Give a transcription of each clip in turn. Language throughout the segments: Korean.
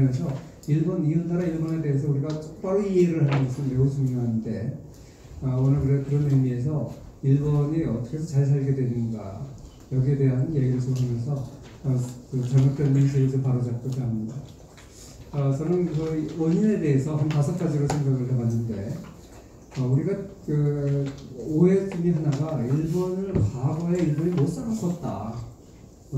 면에서 이웃나라 일본에 대해서 우리가 똑바로 이해를 하는 것은 매우 중요한데, 오늘 그런 의미에서 일본이 어떻게 해서 잘 살게 되는가, 여기에 대한 얘기를 좀 하면서 그 잘못된 인식을 바로잡고자 합니다. 저는 그 원인에 대해서 한 5가지로 생각을 해봤는데, 우리가 그 오해 중에 하나가 일본을 과거에 일본이 못 살았었다,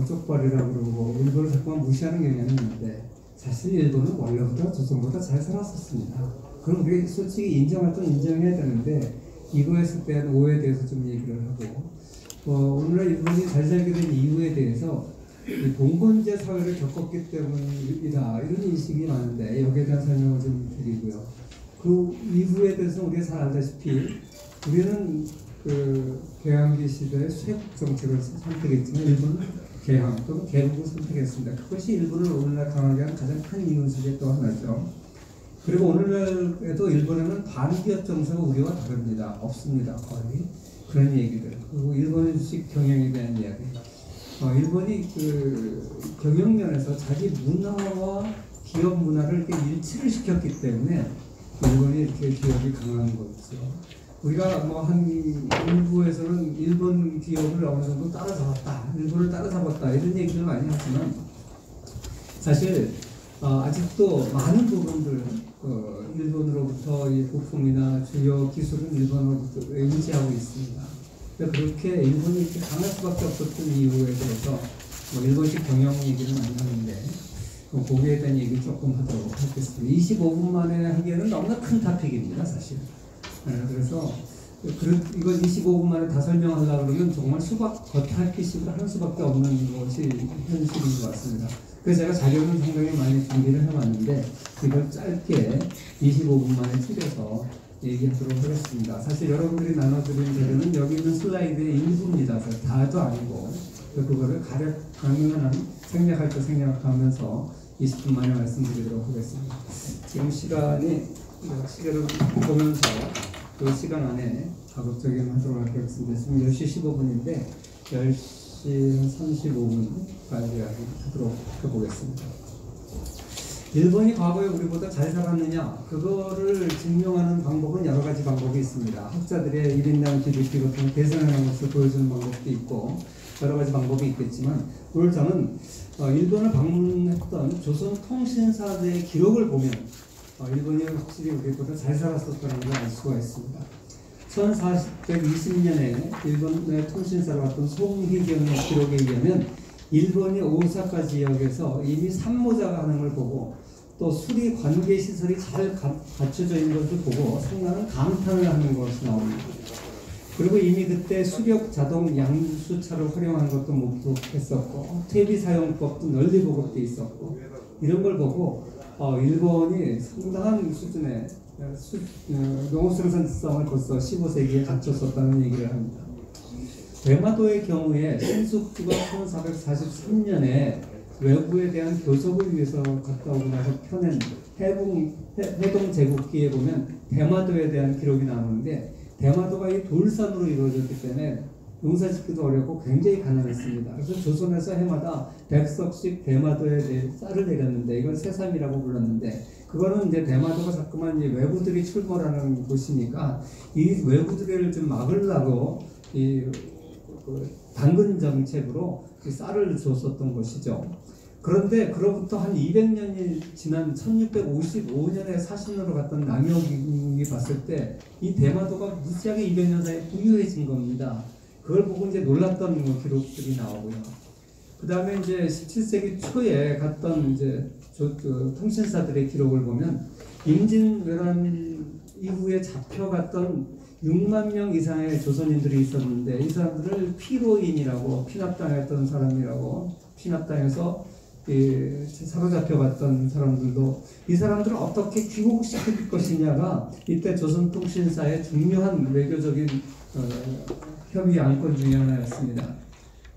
쪽발이라고 그러고 일본을 자꾸만 무시하는 경향이 있는데, 사실 일본은 원래부터 조선보다 잘 살았었습니다. 그럼 우리가 솔직히 인정할 건 인정해야 되는데, 이거에 대한 오해에 대해서 좀 얘기를 하고, 오늘날 일본이 잘 살게 된 이유에 대해서 이 봉건제 사회를 겪었기 때문이다, 이런 인식이 많은데 여기에 대한 설명을 좀 드리고요. 그 이후에 대해서 우리가 잘 알다시피 우리는 그 개항기 시대의 수입 정책을 선택했지만 일본은 개항 또는 개국을 선택했습니다. 그것이 일본을 오늘날 강하게 한 가장 큰 이유 중에 또 하나죠. 그리고 오늘날에도 일본에는 반기업 정서가 우리와 다릅니다. 없습니다. 거의. 그런 얘기들. 그리고 일본식 경영에 대한 이야기. 일본이 그 경영면에서 자기 문화와 기업 문화를 이렇게 일치를 시켰기 때문에 일본이 이렇게 기업이 강한 거죠. 우리가 뭐 한 일부에서는 일본 기업을 어느 정도 따라잡았다, 일본을 따라잡았다, 이런 얘기를 많이 하지만 사실 아직도 많은 부분들 일본으로부터 이 부품이나 주요 기술은 일본으로부터 의지하고 있습니다. 그렇게 일본이 이렇게 강할 수밖에 없었던 이유에 대해서 일본식 경영 얘기를 많이 하는데 거기에 대한 얘기 조금 하도록 하겠습니다. 25분 만에 하기에는 너무나 큰 토픽입니다, 사실. 그래서 이걸 25분 만에 다 설명하려고 그러면 정말 겉핥기식으로 하는 수밖에 없는 것이 현실인 것 같습니다. 그래서 제가 자료는 상당히 많이 준비를 해봤는데 이걸 짧게 25분 만에 줄여서 얘기하도록 하겠습니다. 사실 여러분들이 나눠드린 자료는 여기 있는 슬라이드의 일부입니다. 다도 아니고 그거를 가능한 한 생략할 거 생략하면서 20분 만에 말씀드리도록 하겠습니다. 지금 시간을 보면서 그 시간 안에 가급적이면 하도록 하겠습니다. 지금 10시 15분인데 10시 35분까지 하도록 해보겠습니다. 일본이 과거에 우리보다 잘 살았느냐, 그거를 증명하는 방법은 여러 가지 방법이 있습니다. 학자들의 1인당 GDP 같은 걸 계산하는 것을 보여주는 방법도 있고 여러 가지 방법이 있겠지만, 오늘 저는 일본을 방문했던 조선 통신사들의 기록을 보면 일본이 확실히 우리보다 잘 살았었다는 걸 알 수가 있습니다. 1420년에 일본의 통신사로 왔던 송희경의 기록에 의하면 일본이 오사카 지역에서 이미 산모자가 하는 걸 보고 또 수리 관계 시설이 잘 갖춰져 있는 것을 보고 상당한 감탄을 하는 것이 나옵니다. 그리고 이미 그때 수력 자동 양수차를 활용하는 것도 목도했었고 퇴비 사용법도 널리 보급돼 있었고, 이런 걸 보고 일본이 상당한 수준의 농업 생산성을 벌써 15세기에 갖췄었다는 얘기를 합니다. 대마도의 경우에 신숙주가 1443년에 외부에 대한 교섭을 위해서 갔다 오고 나서 펴낸 해동 제국기에 보면 대마도에 대한 기록이 나오는데, 대마도가 이 돌산으로 이루어졌기 때문에 농사 짓기도 어렵고 굉장히 가난했습니다. 그래서 조선에서 해마다 백석씩 대마도에 쌀을 내렸는데 이걸 새삼이라고 불렀는데, 그거는 이제 대마도가 자꾸만 이제 외부들이 출몰하는 곳이니까 이 외부들을 좀 막으려고 이 당근 정책으로 이 쌀을 줬었던 것이죠. 그런데 그로부터 한 200년이 지난 1655년에 사신으로 갔던 남여국이 봤을 때 이 대마도가 무지하게 200년 사이에 부유해진 겁니다. 그걸 보고 이제 놀랐던 기록들이 나오고요. 그 다음에 이제 17세기 초에 갔던 이제 통신사들의 기록을 보면 임진왜란 이후에 잡혀갔던 6만 명 이상의 조선인들이 있었는데, 이 사람들을 피로인이라고, 피납당했던 사람이라고, 피납당해서 사로잡혀갔던 사람들도, 이 사람들을 어떻게 귀국시킬 것이냐가 이때 조선통신사의 중요한 외교적인 협의 안건 중에 하나였습니다.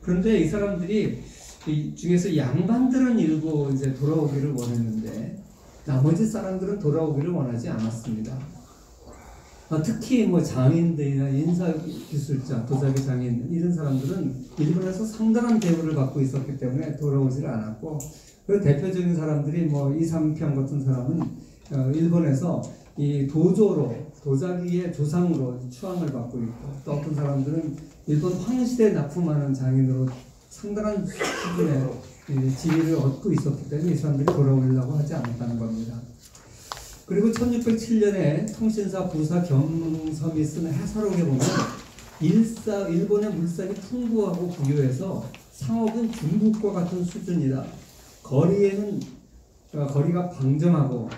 그런데 이 사람들이 이 중에서 양반들은 일부 이제 돌아오기를 원했는데 나머지 사람들은 돌아오기를 원하지 않았습니다. 특히 뭐 장인들이나 인사기술자, 도자기 장인 이런 사람들은 일본에서 상당한 대우를 받고 있었기 때문에 돌아오지를 않았고, 그 대표적인 사람들이 뭐 이삼평 같은 사람은 일본에서 이 도자기의 조상으로 추앙을 받고 있고, 또 어떤 사람들은 일본 황실에 납품하는 장인으로 상당한 수준의 지위를 얻고 있었기 때문에 이 사람들이 돌아오려고 하지 않았다는 겁니다. 그리고 1607년에 통신사 부사 겸섬이 쓴 해설록에 보면 일본의 물산이 풍부하고 부유해서 상업은 중국과 같은 수준이다. 거리가 방정하고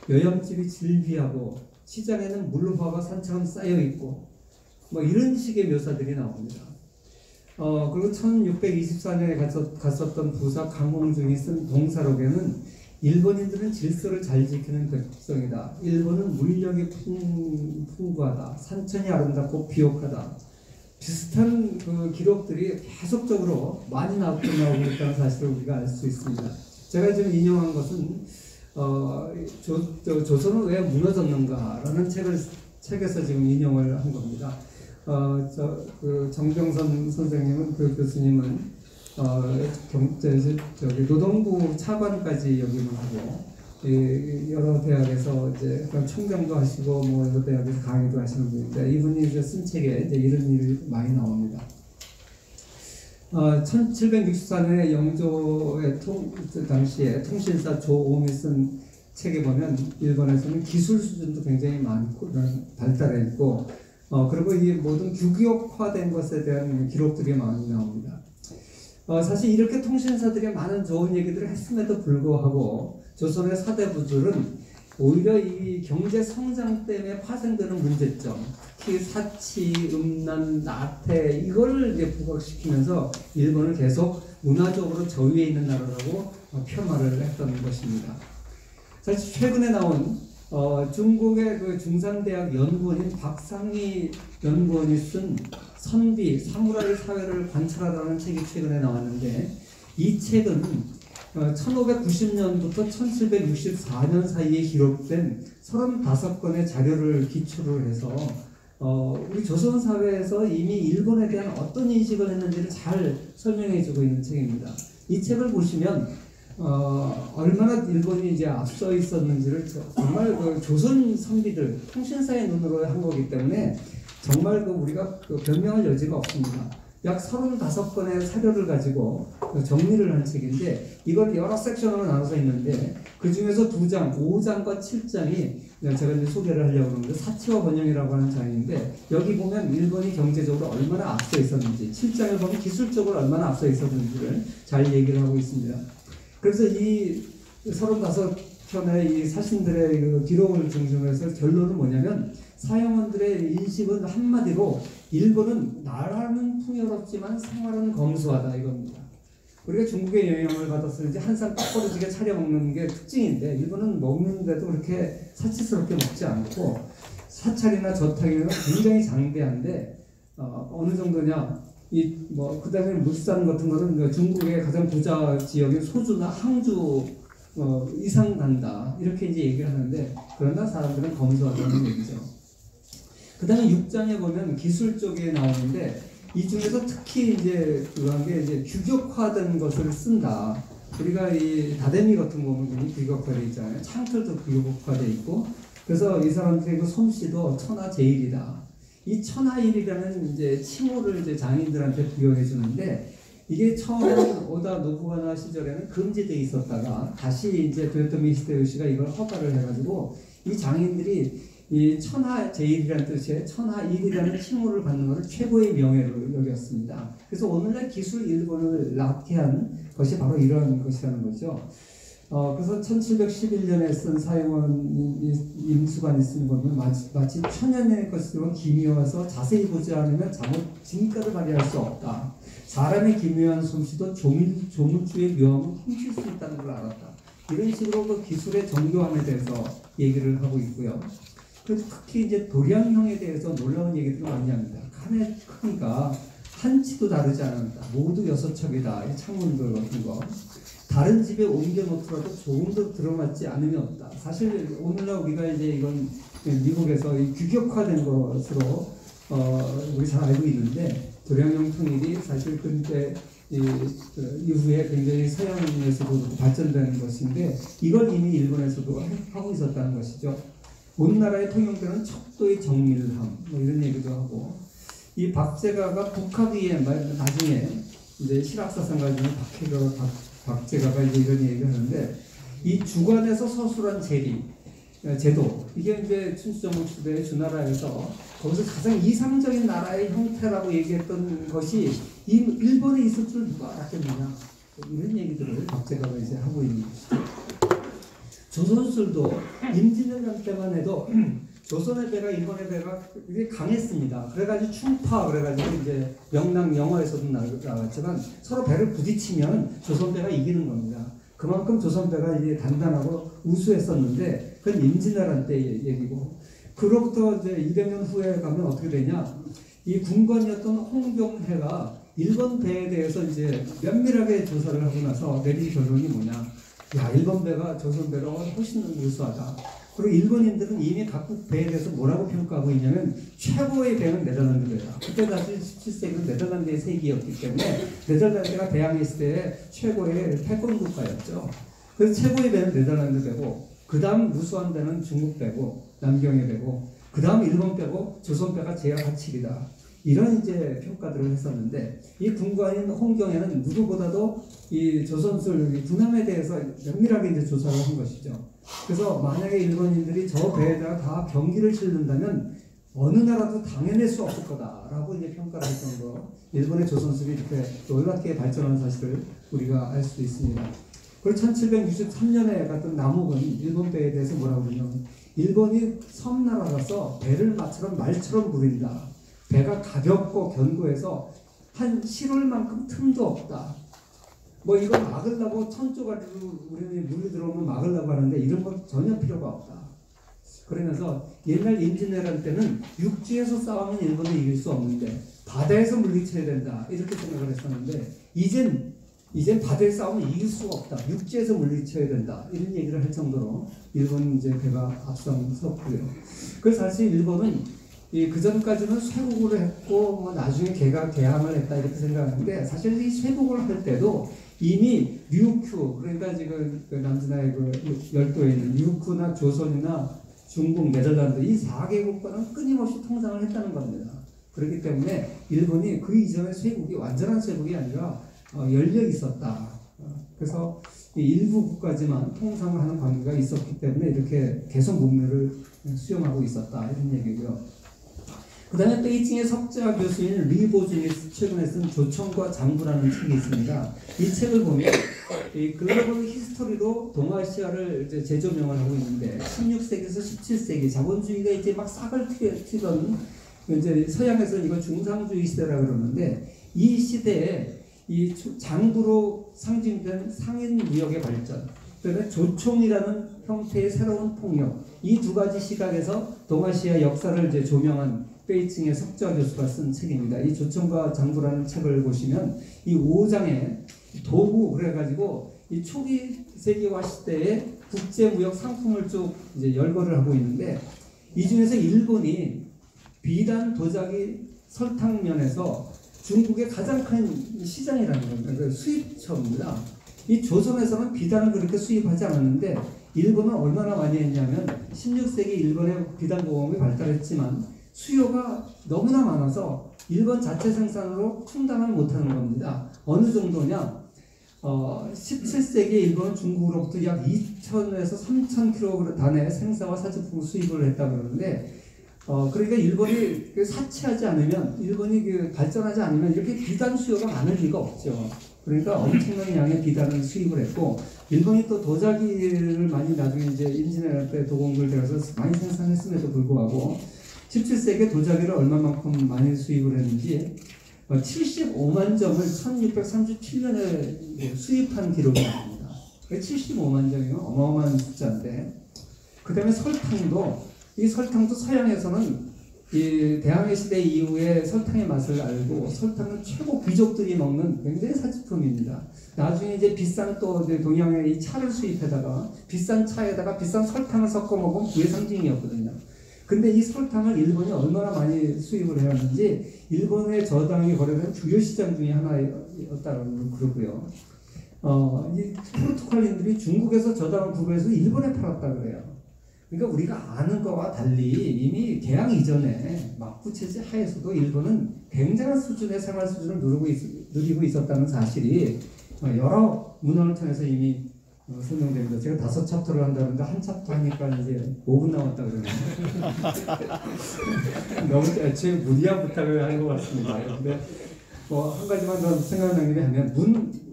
여염집이 질비하고 시장에는 물화가 산처럼 쌓여 있고 뭐 이런 식의 묘사들이 나옵니다. 그리고 1624년에 갔었던 부사 강홍중이 쓴 동사록에는 일본인들은 질서를 잘 지키는 백성이다. 일본은 물력이 풍부하다. 산천이 아름답고 비옥하다. 비슷한 그 기록들이 계속적으로 많이 나오고 있다는 사실을 우리가 알 수 있습니다. 제가 지금 인용한 것은 조선은 왜 무너졌는가라는 책에서 지금 인용을 한 겁니다. 정병선 선생님은, 그 교수님은 노동부 차관까지 역임을 하고 여러 대학에서 이제 총장도 하시고 뭐 여러 대학에서 강의도 하시는 분인데, 이분이 이제 쓴 책에 이제 이런 일이 많이 나옵니다. 1764년에 영조의 당시에 통신사 조옴이 쓴 책에 보면 일본에서는 기술 수준도 굉장히 많고 발달해 있고, 그리고 이 모든 규격화된 것에 대한 기록들이 많이 나옵니다. 사실 이렇게 통신사들이 많은 좋은 얘기들을 했음에도 불구하고 조선의 사대부들은 오히려 이 경제 성장 때문에 파생되는 문제점, 특히 사치, 음란, 나태, 이거를 이제 부각시키면서 일본을 계속 문화적으로 저위에 있는 나라라고 폄하를 했던 것입니다. 사실 최근에 나온 중국의 그 중산대학 연구원인 박상희 연구원이 쓴 선비, 사무라이 사회를 관찰하라는 책이 최근에 나왔는데, 이 책은 1590년부터 1764년 사이에 기록된 35건의 자료를 기초로 해서 우리 조선 사회에서 이미 일본에 대한 어떤 인식을 했는지를 잘 설명해주고 있는 책입니다. 이 책을 보시면 얼마나 일본이 이제 앞서 있었는지를 정말 그 조선 선비들, 통신사의 눈으로 한 거기 때문에 정말 우리가 변명할 여지가 없습니다. 약 35건의 사료를 가지고 정리를 한 책인데, 이걸 여러 섹션으로 나눠서 있는데 그 중에서 2장, 5장과 7장이 제가 이제 소개를 하려고 하는데, 사치와 번영이라고 하는 장인데, 여기 보면 일본이 경제적으로 얼마나 앞서 있었는지, 7장을 보면 기술적으로 얼마나 앞서 있었는지를 잘 얘기를 하고 있습니다. 그래서 이 35편의 이 사신들의 그 기록을 중심으로 해서 결론은 뭐냐면, 사형원들의 인식은 한마디로 일본은 나라는 풍요롭지만 생활은 검소하다, 이겁니다. 우리가 중국의 영향을 받았을지 한상 딱 벌어지게 차려 먹는 게 특징인데, 일본은 먹는데도 그렇게 사치스럽게 먹지 않고 사찰이나 저탕이나 굉장히 장대한데, 어느 정도냐, 그 다음에 물산 같은 거는 중국의 가장 부자 지역인 소주나 항주 이상 간다, 이렇게 이제 얘기를 하는데, 그러나 사람들은 검소하다는 얘기죠. 그 다음에 6장에 보면 기술 쪽에 나오는데, 이 중에서 특히 이제 그런 게 이제 규격화된 것을 쓴다. 우리가 이 다데미 같은 거 보면 규격화되어 있잖아요. 창틀도 규격화되어 있고, 그래서 이 사람들의 그 솜씨도 천하제일이다. 이 천하일이라는 이제 칭호를 이제 장인들한테 부여해 주는데, 이게 처음에는 오다 노부가나 시절에는 금지되어 있었다가 다시 이제 도요토미 히데요시가 이걸 허가를 해가지고 이 장인들이 이 천하제일이라는 뜻의 천하일이라는 칭호를 받는 것을 최고의 명예로 여겼습니다. 그래서 오늘날 기술 일본을 낳게 한 것이 바로 이런 것이라는 거죠. 그래서 1711년에 쓴 사형원 임수관이 쓴 것은 마치 천연의 것으로 기묘해서 자세히 보지 않으면 잘못 진가를 발휘할 수 없다. 사람의 기묘한 솜씨도 조물주의 묘함을 훔칠 수 있다는 걸 알았다. 이런 식으로 그 기술의 정교함에 대해서 얘기를 하고 있고요. 그래서 특히 이제 도량형에 대해서 놀라운 얘기들을 많이 합니다. 칸의 크기가 한 치도 다르지 않는다. 모두 6척이다. 이 창문들 같은 거. 다른 집에 옮겨 놓더라도 조금도 들어맞지 않으면 없다. 사실 오늘날 우리가 이제 이건 미국에서 이 규격화된 것으로 우리 잘 알고 있는데, 도량형 통일이 사실 그때 이후에 굉장히 서양에서도 발전되는 것인데 이걸 이미 일본에서도 하고 있었다는 것이죠. 온 나라에 통용되는 척도의 정밀함 뭐 이런 얘기도 하고 이 박제가가 북학위에 나중에 이제 실학사상가 중에 박제가가 이제 이런 얘기를 하는데 이 주관에서 서술한 제도 이게 이제 춘추전국 시대의 주나라에서 거기서 가장 이상적인 나라의 형태라고 얘기했던 것이 이 일본에 있을 줄 누가 알았겠느냐 이런 얘기들을 박제가가 이제 하고 있는 것이죠. 조선술도 임진왜란 때만 해도 조선의 배가 일본의 배가 이게 강했습니다. 그래가지고 충파 그래가지고 이제 명랑 영화에서도 나왔지만 서로 배를 부딪히면 조선 배가 이기는 겁니다. 그만큼 조선 배가 이제 단단하고 우수했었는데 그건 임진왜란 때 얘기고 그로부터 이제 200년 후에 가면 어떻게 되냐? 이 군관이었던 홍경회가 일본 배에 대해서 이제 면밀하게 조사를 하고 나서 내린 결론이 뭐냐? 야, 일본 배가 조선 배가 훨씬 우수하다. 그리고 일본인들은 이미 각국 배에 대해서 뭐라고 평가하고 있냐면 최고의 배는 네덜란드 배다. 그때 당시 17세기는 네덜란드의 세기였기 때문에 네덜란드가 대항해 시대의 최고의 패권 국가였죠. 그래서 최고의 배는 네덜란드 배고 그 다음 우수한 배는 중국 배고 남경의 배고 그 다음 일본 배고 조선 배가 제야 가치이다. 이런 이제 평가들을 했었는데 이 군관인 홍경에는 누구보다도 이 조선술 군함에 대해서 면밀하게 이제 조사를 한 것이죠. 그래서 만약에 일본인들이 저 배에다가 다 병기를 실는다면 어느 나라도 당해낼 수 없을 거다라고 이제 평가를 했던 거. 일본의 조선술이 이렇게 놀랍게 발전한 사실을 우리가 알 수 있습니다. 그리고 1763년에 갔던 남욱은 일본 배에 대해서 뭐라고 그러냐면 일본이 섬나라라서 배를 말처럼 부린다. 배가 가볍고 견고해서 한 실올만큼 틈도 없다. 뭐 이걸 막으려고 천조가지로 우리는 물이 들어오면 막으려고 하는데 이런 건 전혀 필요가 없다. 그러면서 옛날 임진왜란 때는 육지에서 싸우면 일본을 이길 수 없는데 바다에서 물리쳐야 된다. 이렇게 생각을 했었는데 이젠 바다에 싸우면 이길 수가 없다. 육지에서 물리쳐야 된다. 이런 얘기를 할 정도로 일본 이제 배가 앞서섰고요. 그래서 사실 일본은 그 전까지는 쇄국을 했고 뭐 나중에 개항을 했다 이렇게 생각하는데 사실 이 쇄국을 할 때도 이미 류큐 그러니까 지금 남진아의 그 열도에 있는 류큐나 조선이나 중국, 네덜란드 이 4개국과는 끊임없이 통상을 했다는 겁니다. 그렇기 때문에 일본이 그 이전의 쇄국이 완전한 쇄국이 아니라 열려 있었다. 그래서 일부 국가지만 통상을 하는 관계가 있었기 때문에 이렇게 계속 문명을 수용하고 있었다 이런 얘기고요. 그 다음에 베이징의 석자 교수인 리보준이 최근에 쓴 조청과 장부라는 책이 있습니다. 이 책을 보면 이 글로벌 히스토리로 동아시아를 이제 재조명을 하고 있는데 16세기에서 17세기 자본주의가 이제 막 싹을 튀던 이제 서양에서 이걸 중상주의 시대라 그러는데 이 시대에 이 장부로 상징된 상인 무역의 발전, 그다음에 조총이라는 형태의 새로운 폭력, 이 두 가지 시각에서 동아시아 역사를 이제 조명한 베이징의 석자 교수가 쓴 책입니다. 이 조총과 장부라는 책을 보시면 이 5장에 도구 그래가지고 이 초기 세계화 시대의 국제무역 상품을 쭉 이제 열거를 하고 있는데 이 중에서 일본이 비단, 도자기, 설탕 면에서 중국의 가장 큰 시장이라는 겁니다. 그 수입처입니다. 이 조선에서는 비단을 그렇게 수입하지 않았는데 일본은 얼마나 많이 했냐면 16세기 일본의 비단 공업이 발달했지만 수요가 너무나 많아서 일본 자체 생산으로 충당을 못하는 겁니다. 어느 정도냐? 17세기에 일본은 중국으로부터 약 2,000에서 3,000kg 단의 생사와 사제품 수입을 했다고 그러는데 그러니까 일본이 사치하지 않으면 일본이 발전하지 않으면 이렇게 비단 수요가 많을 리가 없죠. 그러니까 엄청난 양의 비단을 수입을 했고 일본이 또 도자기를 많이 나중에 이제 임진왜란 때 도공을 들여서 많이 생산했음에도 불구하고 17세기에 도자기를 얼마만큼 많이 수입을 했는지 75만 점을 1637년에 수입한 기록이 있습니다. 75만 점이면 어마어마한 숫자인데 그 다음에 이 설탕도 서양에서는 이 대항해 시대 이후에 설탕의 맛을 알고 설탕은 최고 귀족들이 먹는 굉장히 사치품입니다. 나중에 이제 비싼 또 동양에 이 차를 수입해다가 비싼 차에다가 비싼 설탕을 섞어 먹으면 부의 상징이었거든요. 근데 이 설탕을 일본이 얼마나 많이 수입을 해왔는지 일본의 저당이 거래된 주요 시장 중에 하나였다고 그러고요. 이 포르투갈인들이 중국에서 저당을 구매해서 일본에 팔았다 그래요. 그러니까 우리가 아는 거와 달리 이미 개항 이전에 막부 체제 하에서도 일본은 굉장한 수준의 생활 수준을 누리고 있었다는 사실이 여러 문헌을 통해서 이미 설명됩니다. 제가 5챕터를 한다는데 한 챕터 하니까 이제 5분 남았다 그러네요. 너무 애초에 무리한 부탁을 한 것 같습니다. 근데 한 가지만 더 생각나는 게 하면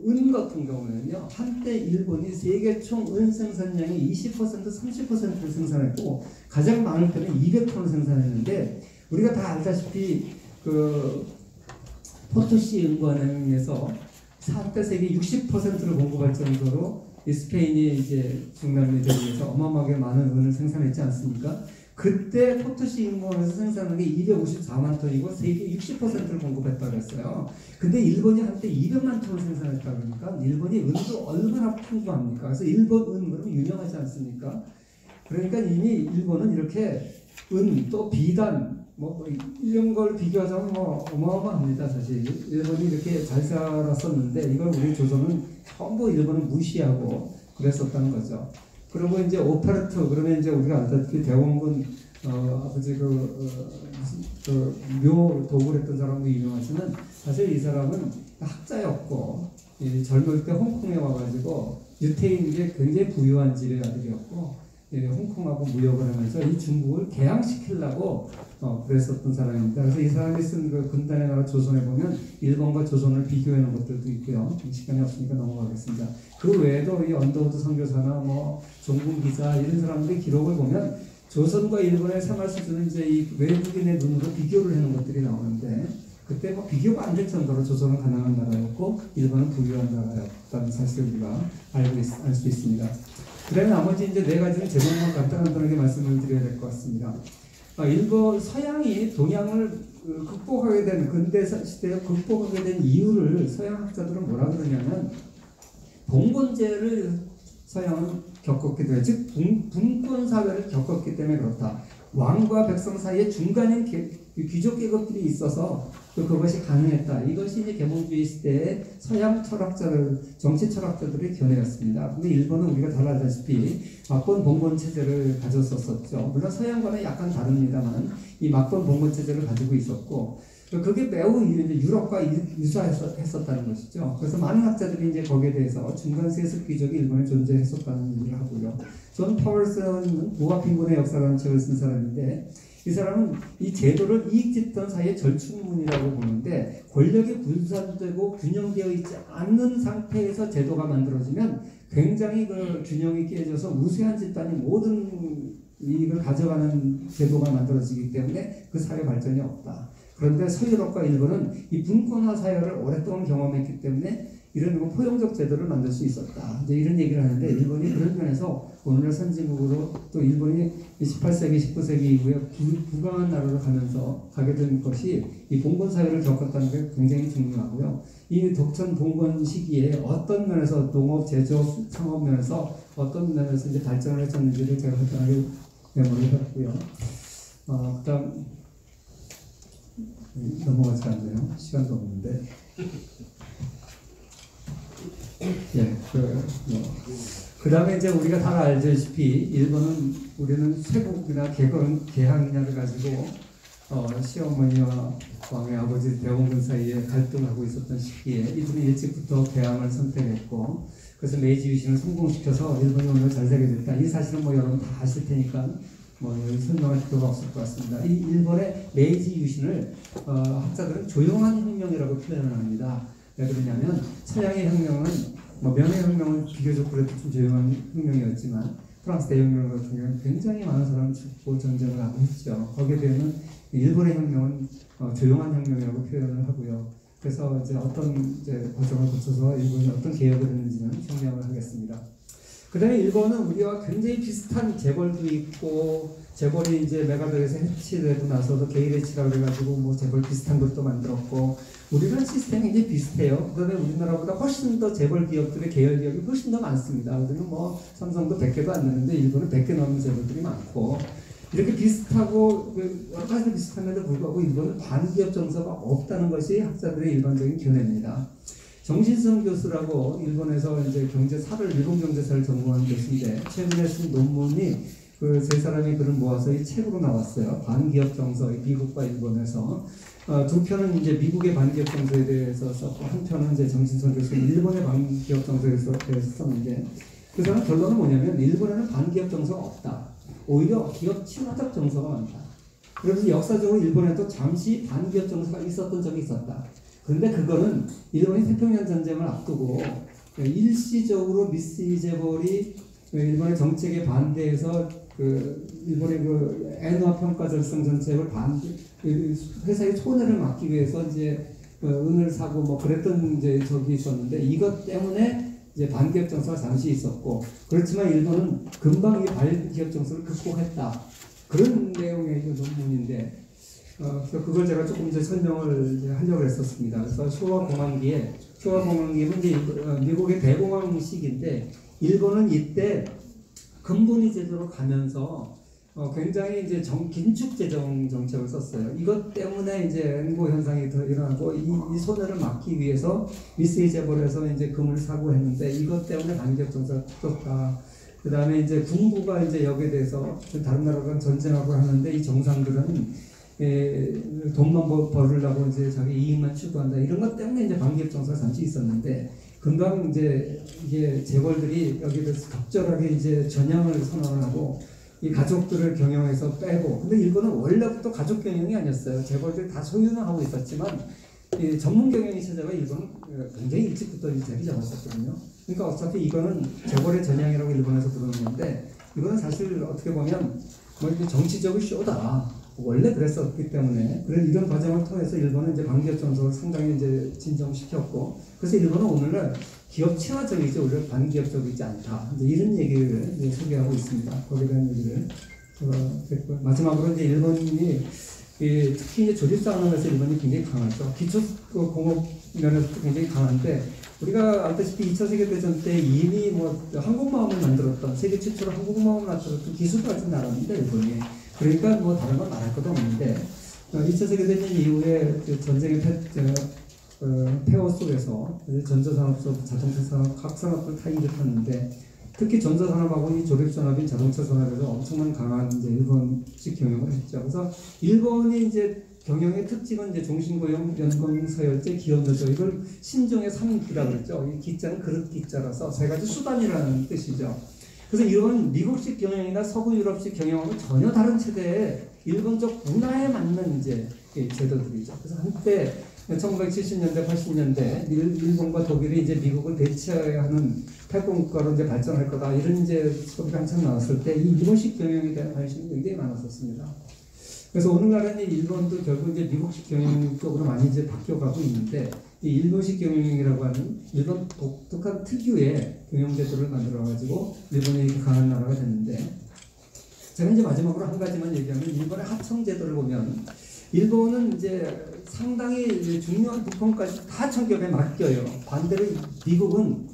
은 같은 경우는요, 한때 일본이 세계 총 은 생산량의 20% 30%를 생산했고 가장 많을 때는 200톤을 생산했는데 우리가 다 알다시피 그 포토시 은관에서 4대 세계 60%를 공급할 정도로 이 스페인이 이제 중남미 대륙에서 어마어마하게 많은 은을 생산했지 않습니까? 그때 포토시 인공에서 생산한 게 254만 톤이고 세계 60%를 공급했다고 했어요. 근데 일본이 한때 200만 톤을 생산했다고 그러니까 일본이 은도 얼마나 풍부합니까? 그래서 일본 은 그러면 유명하지 않습니까? 그러니까 이미 일본은 이렇게 은 또 비단 이런 걸 비교하자면 어마어마합니다. 사실 일본이 이렇게 잘 살았었는데 이걸 우리 조선은 전부 일본을 무시하고 그랬었다는 거죠. 그리고 이제 오페르트 그러면 이제 우리가 알다시피 대원군 아버지 묘 도구를 했던 사람도 유명하지만 사실 이 사람은 학자였고 젊을 때 홍콩에 와가지고 유태인에게 굉장히 부유한 집의 아들이었고 홍콩하고 무역을 하면서 이 중국을 개항시키려고 그랬었던 사람입니다. 그래서 이 사람이 쓴 그 근단의 나라 조선에 보면 일본과 조선을 비교해 놓은 것들도 있고요. 시간이 없으니까 넘어가겠습니다. 그 외에도 이 언더우드 선교사나 종군 기자 이런 사람들의 기록을 보면 조선과 일본의 생활 수준은 이제 이 외국인의 눈으로 비교를 해놓은 것들이 나오는데 그때 비교가 안 될 정도로 조선은 가난한 나라였고 일본은 부유한 나라였다는 사실을 우리가 알 수 있습니다. 그 다음에 나머지 이제 4가지는 제목만 간단하게 말씀을 드려야 될 것 같습니다. 일본 서양이 동양을 극복하게 된 근대 시대에 극복하게 된 이유를 서양 학자들은 뭐라 그러냐면 봉건제를 서양은 겪었기 때문에 즉 분권 사회를 겪었기 때문에 그렇다. 왕과 백성 사이에 중간인 귀족 계급들이 있어서 그것이 가능했다. 이것이 이제 계몽주의 시대의 서양 철학자들, 정치 철학자들의 견해였습니다. 근데 일본은 우리가 잘 알다시피 막권 봉건 체제를 가졌었죠. 물론 서양과는 약간 다릅니다만 이 막권 봉건 체제를 가지고 있었고 그게 매우 이제 유럽과 유사했었다는 것이죠. 그래서 많은 학자들이 이제 거기에 대해서 중간 세습 귀족이 일본에 존재했었다는 얘기를 하고요. 존 파월슨은 무화빈군의 역사라는 책을 쓴 사람인데 이 사람은 이 제도를 이익집단 사이의 절충문이라고 보는데 권력이 분산되고 균형되어 있지 않는 상태에서 제도가 만들어지면 굉장히 그 균형이 깨져서 우세한 집단이 모든 이익을 가져가는 제도가 만들어지기 때문에 그 사회 발전이 없다. 그런데 서유럽과 일본은 이 분권화 사회를 오랫동안 경험했기 때문에 이런 포용적 제도를 만들 수 있었다. 이제 이런 얘기를 하는데 일본이 그런 면에서 오늘날 선진국으로 또 일본이 18세기, 19세기 이후에 부강한 나라로 가게 된 것이 이 봉건 사회를 겪었다는 게 굉장히 중요하고요. 이 독천 봉건 시기에 어떤 면에서 농업, 제조, 상업 면에서 어떤 면에서 이제 발전을 했었는지를 제가 간단하게 메모를 해봤고요. 그다음 넘어가지 않네요. 시간도 없는데. 예, 그 다음에 이제 우리가 다 알다시피 우리는 쇄국이나 개항이냐를 가지고 시어머니와 왕의 아버지 대원군 사이에 갈등하고 있었던 시기에 이들은 일찍부터 개항을 선택했고 그래서 메이지 유신을 성공시켜서 일본이 오늘 잘 살게 됐다. 이 사실은 여러분 다 아실 테니까 설명할 필요가 없을 것 같습니다. 이 일본의 메이지 유신을 학자들은 조용한 혁명이라고 표현을 합니다. 왜 그러냐면 서양의 혁명은 명예혁명은 비교적 그래도 좀 조용한 혁명이었지만 프랑스 대혁명 같은 경우는 굉장히 많은 사람이 죽고 전쟁을 하고 했죠. 거기에 비하면 일본의 혁명은 조용한 혁명이라고 표현을 하고요. 그래서 이제 어떤 과정을 거쳐서 일본이 어떤 개혁을 했는지는 설명을 하겠습니다. 그 다음에 일본은 우리와 굉장히 비슷한 재벌도 있고 재벌이 이제 메가더에서 해치되고 나서도 게이레치라고 그래가지고 재벌 비슷한 것도 만들었고 우리는 시스템이 이제 비슷해요. 그다음에 우리나라보다 훨씬 더 재벌 기업들의 계열 기업이 훨씬 더 많습니다. 우리는 삼성도 100개도 안 되는데 일본은 100개 넘는 재벌들이 많고 이렇게 비슷하고 여러 가지 비슷함에도 불구하고 일본은 반기업 정서가 없다는 것이 학자들의 일반적인 견해입니다. 정신성 교수라고 일본에서 이제 경제사를 일본 경제사를 전공한 교수인데 최근에 쓴 논문이 그 세 사람이 글을 모아서 이 책으로 나왔어요. 반기업 정서, 미국과 일본에서 두 편은 이제 미국의 반기업 정서에 대해서 썼고 한 편은 이제 정신성 교수 일본의 반기업 정서에 대해서 썼는데 그 사람 결론은 뭐냐면 일본에는 반기업 정서가 없다. 오히려 기업 친화적 정서가 많다. 그래서 역사적으로 일본에도 잠시 반기업 정서가 있었던 적이 있었다. 그런데 그거는 일본이 태평양 전쟁을 앞두고 일시적으로 미스 이재벌이 일본의 정책에 반대해서 그 일본의 그 엔화 평가 절성 정책을 회사의 손해를 막기 위해서 이제 은을 사고 뭐 그랬던 이제 적이 있었는데 이것 때문에 이제 반기업 정서가 잠시 있었고 그렇지만 일본은 금방 이 반기업 정서를 극복했다. 그런 내용의 논문인데 그래서 그걸 제가 조금 이제 설명을 이제 하려고 했었습니다. 그래서 쇼와 공황기는 이제 미국의 대공황 시기인데 일본은 이때 근본위 제도로 가면서 굉장히 이제 긴축 재정 정책을 썼어요. 이것 때문에 이제 앵보 현상이 더 일어나고 이 손해를 막기 위해서 미스이 재벌에서 이제 금을 사고 했는데 이것 때문에 반기업 정서가 떴다. 그 다음에 이제 군부가 이제 여기에 대해서 다른 나라랑 전쟁하고 하는데 이 정상들은 돈만 벌으려고 이제 자기 이익만 추구한다. 이런 것 때문에 이제 반기업 정서가 잠시 있었는데 금방 이제 이게 재벌들이 여기에 대해서 적절하게 이제 전향을 선언을 하고 이 가족들을 경영해서 빼고 근데 일본은 원래부터 가족 경영이 아니었어요. 재벌들이 다 소유는 하고 있었지만 이 전문 경영이 찾아가 일본은 굉장히 일찍부터 이제 자리 잡았었거든요. 그러니까 어차피 이거는 재벌의 전향이라고 일본에서 부르는 건데 이거는 사실 어떻게 보면 뭐 이게 정치적인 쇼다. 원래 그랬었기 때문에 이런 과정을 통해서 일본은 이제 반기업 정서를 상당히 이제 진정시켰고 그래서 일본은 오늘날 기업 친화적이지 오히려 반기업적이지 않다. 이제 이런 얘기를 이제 소개하고 있습니다. 거기에 대한 얘기를 제가 마지막으로 이제 일본이 특히 이제 조립 산업에서 일본이 굉장히 강하죠. 기초 공업 면에서도 굉장히 강한데 우리가 알다시피 2차 세계대전 때 이미 뭐 항공모함을 만들었던 세계 최초로 항공모함을 만들었던 기술을 가진 나라인데 일본이 그러니까 뭐 다른 건 말할 것도 없는데 2차 세계대전 이후에 그 전쟁의 폐허 속에서 전자산업, 자동차 산업, 각 산업을 다 일으켰는데 특히 전자산업하고 이 조립산업인 자동차 산업에서 엄청난 강한 이제 일본식 경영을 했죠. 그래서 일본이 이제 경영의 특징은 이제 종신고용, 연공서열제, 기업노조 이걸 신종의 3기라고 그랬죠. 이 기자는 그릇 기자라서 세 가지 수단이라는 뜻이죠. 그래서 이런 미국식 경영이나 서구 유럽식 경영하고 전혀 다른 체제의 일본적 문화에 맞는 이제 제도들이죠. 그래서 한때 1970년대, 80년대 일본과 독일이 이제 미국을 대체하는 패권국가로 이제 발전할 거다 이런 이제 소리가 한참 나왔을 때 이 일본식 경영에 대한 관심이 굉장히 많았었습니다. 그래서 오늘날은 일본도 결국 이제 미국식 경영 쪽으로 많이 이제 바뀌어가고 있는데 이 일본식 경영이라고 하는 일본 독특한 특유의 경영 제도를 만들어가지고 일본이 이렇게 강한 나라가 됐는데 제가 이제 마지막으로 한 가지만 얘기하면 일본의 하청 제도를 보면 일본은 이제 상당히 중요한 부품까지 다 하청 기업에 맡겨요. 반대로 미국은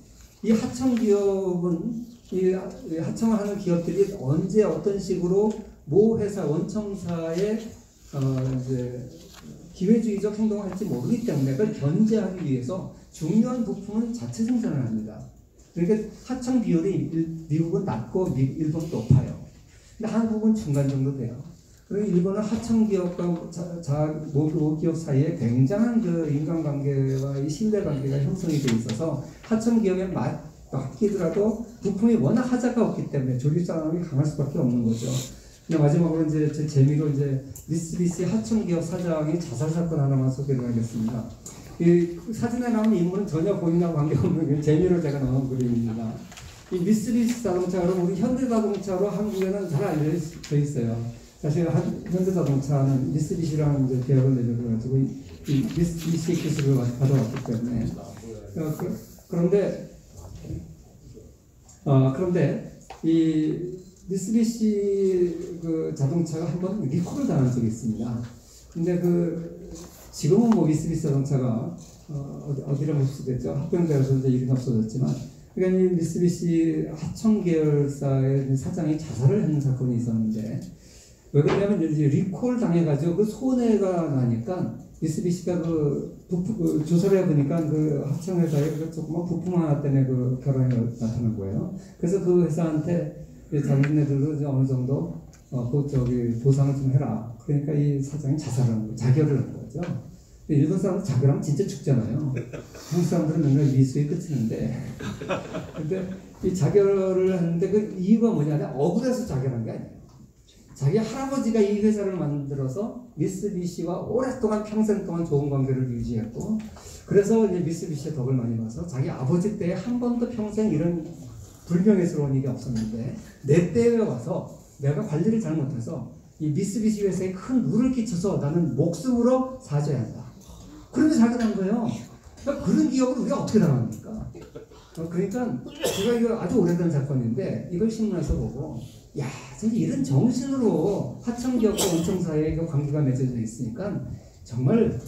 이 하청 기업은 이 하청을 하는 기업들이 언제 어떤 식으로 모 회사 원청사에 이제 기회주의적 행동을 할지 모르기 때문에 그걸 견제하기 위해서 중요한 부품은 자체 생산을 합니다. 그러니까 하청 비율이 미국은 낮고 일본은 높아요. 근데 한국은 중간 정도 돼요. 그리고 일본은 하청 기업과 모두 기업 사이에 굉장한 그 인간관계와 이 신뢰관계가 형성이 돼 있어서 하청 기업에 맡기더라도 부품이 워낙 하자가 없기 때문에 조립 산업이 강할 수밖에 없는 거죠. 근데 마지막으로 이제 제 재미로 이제 미쓰비시 하청 기업 사장의 자살 사건 하나만 소개를 하겠습니다. 이 사진에 나오는 인물은 전혀 본인하고 관계없는 재미로 제가 넣은 그림입니다. 이 미쓰비시 자동차로 우리 현대자동차로 한국에는 잘 알려져 있어요. 사실 현대자동차는 미쓰비시라는 이제 계열을 내려가지고 이 미쓰비시 기술을 가져왔기 때문에 그런데 이 미쓰비시 그 자동차가 한번 리콜을 당한 적이 있습니다. 근데 지금은 뭐 미쓰비시 자동차가 어디로 흡수됐죠? 합병되어서 이제 이름이 없어졌지만 그러니까 이 미쓰비시 하청 계열사의 사장이 자살을 하는 사건이 있었는데 왜 그러냐면 이제 리콜 당해가지고 그 손해가 나니까 미쓰비시가 그 조사를 해보니까 그 하청회사에 그 조그만 부품 하나 때문에 그 결함이 나타난 거예요. 그래서 그 회사한테 자기네들도 이제 어느 정도 보상을 좀 해라. 그러니까 이 사장이 자살한 거, 자결을 한 거죠. 일본 사람은 자결하면 진짜 죽잖아요. 한국 사람들은 맨날 미수에 끝이는데. 근데 이 자결을 하는데 그 이유가 뭐냐면 억울해서 자결한 게 아니에요. 자기 할아버지가 이 회사를 만들어서 미쓰비시와 오랫동안 평생 동안 좋은 관계를 유지했고, 그래서 이제 미쓰비시의 덕을 많이 봐서 자기 아버지 때 한 번도 평생 이런 불명예스러운 일이 없었는데 내 때에 와서 내가 관리를 잘못해서 이 미쓰비시 회사에 큰 누를 끼쳐서 나는 목숨으로 사죄해야 한다. 그러면서 자결한 거예요. 그러니까 그런 기억을 우리가 어떻게 당합니까? 그러니까 제가 이거 아주 오래된 사건인데 이걸 신문에서 보고 야, 진짜 이런 정신으로 하청기업과 원청 사이에 관계가 맺어져 있으니까 정말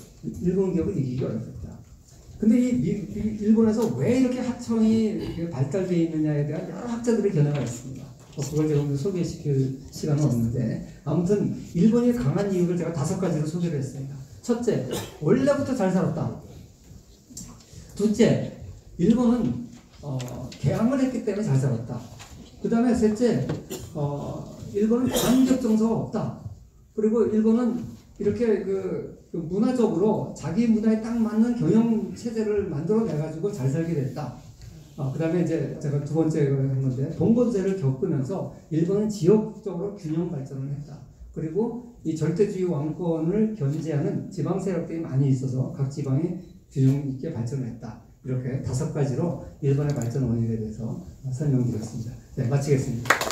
일본 기업을 이기기 어렵겠다. 근데 이 일본에서 왜 이렇게 하청이 발달되어 있느냐에 대한 여러 학자들의 견해가 있습니다. 그걸 제가 오늘 소개시킬 시간은 없는데 아무튼 일본이 강한 이유를 제가 5가지로 소개를 했습니다. 첫째, 원래부터 잘 살았다. 둘째, 일본은 개항을 했기 때문에 잘 살았다. 그 다음에 셋째, 일본은 간접 정서가 없다. 그리고 일본은 이렇게 그 문화적으로 자기 문화에 딱 맞는 경영 체제를 만들어내가지고 잘 살게 됐다. 그 다음에 이제 제가 두 번째 했는데 봉건세를 겪으면서 일본은 지역적으로 균형 발전을 했다. 그리고 이 절대주의 왕권을 견제하는 지방 세력들이 많이 있어서 각 지방이 균형 있게 발전을 했다. 이렇게 5가지로 일본의 발전 원인에 대해서 설명드렸습니다. 네, 마치겠습니다.